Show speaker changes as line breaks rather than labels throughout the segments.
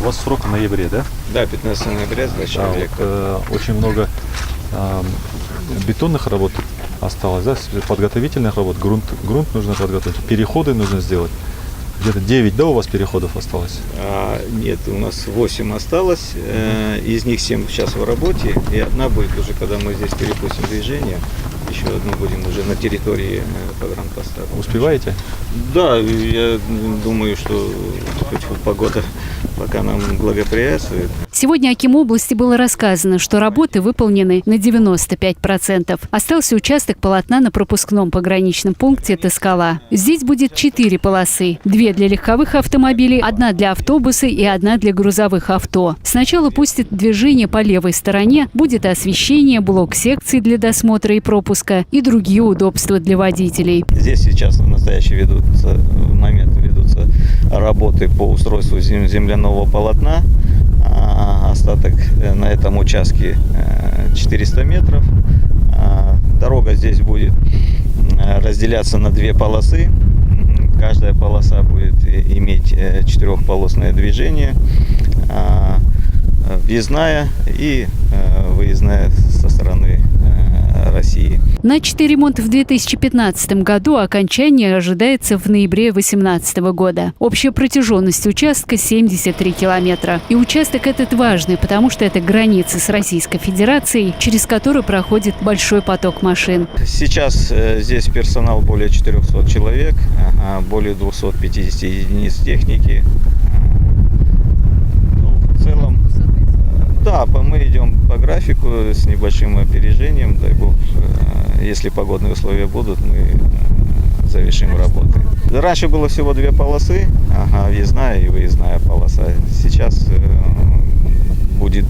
У вас срок в ноябре, да?
Да, 15 ноября сдача объекта.
Очень много бетонных работ осталось, да? Подготовительных работ, грунт нужно подготовить, переходы нужно сделать. Где-то 9, да, у вас переходов осталось?
Нет, у нас 8 осталось, из них 7 сейчас в работе, и одна будет уже, когда мы здесь перепустим движение, еще одну будем уже на территории погранпоста.
Успеваете?
Да, я думаю, что хоть погода пока нам благоприятствует.
Сегодня Акиму области было рассказано, что работы выполнены на 95%. Остался участок полотна на пропускном пограничном пункте Тоскала. Здесь будет 4 полосы. 2 для легковых автомобилей, 1 для автобуса и 1 для грузовых авто. Сначала пустят движение по левой стороне, будет освещение, блок секций для досмотра и пропуска и другие удобства для водителей.
Здесь сейчас в настоящий момент ведутся работы по устройству земляного полотна. Остаток на этом участке 400 метров. Дорога здесь будет разделяться на 2 полосы. Каждая полоса будет иметь 4-полосное движение, въездная и выездная со стороны России.
Начатый ремонт в 2015 году, окончание ожидается в ноябре 2018 года. Общая протяженность участка 73 километра. И участок этот важный, потому что это граница с Российской Федерацией, через которую проходит большой поток машин.
Сейчас здесь персонал более 400 человек, более 250 единиц техники. В целом, да, мы идем по графику с небольшим опережением. Дай бог, если погодные условия будут, мы завершим работы. Раньше было всего 2 полосы, въездная и выездная полоса. Сейчас будет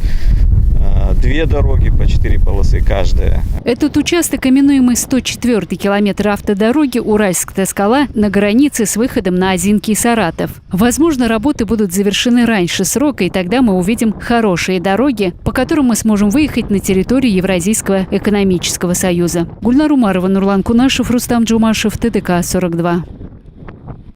2 дороги по 4 полосы каждая.
Этот участок, именуемый 104-й километр автодороги Уральск-Тоскала, на границе с выходом на Озинки и Саратов. Возможно, работы будут завершены раньше срока, и тогда мы увидим хорошие дороги, по которым мы сможем выехать на территорию Евразийского экономического союза. Гульнар Умарова, Нурлан Кунашев, Рустам Джумашев, ТДК 42.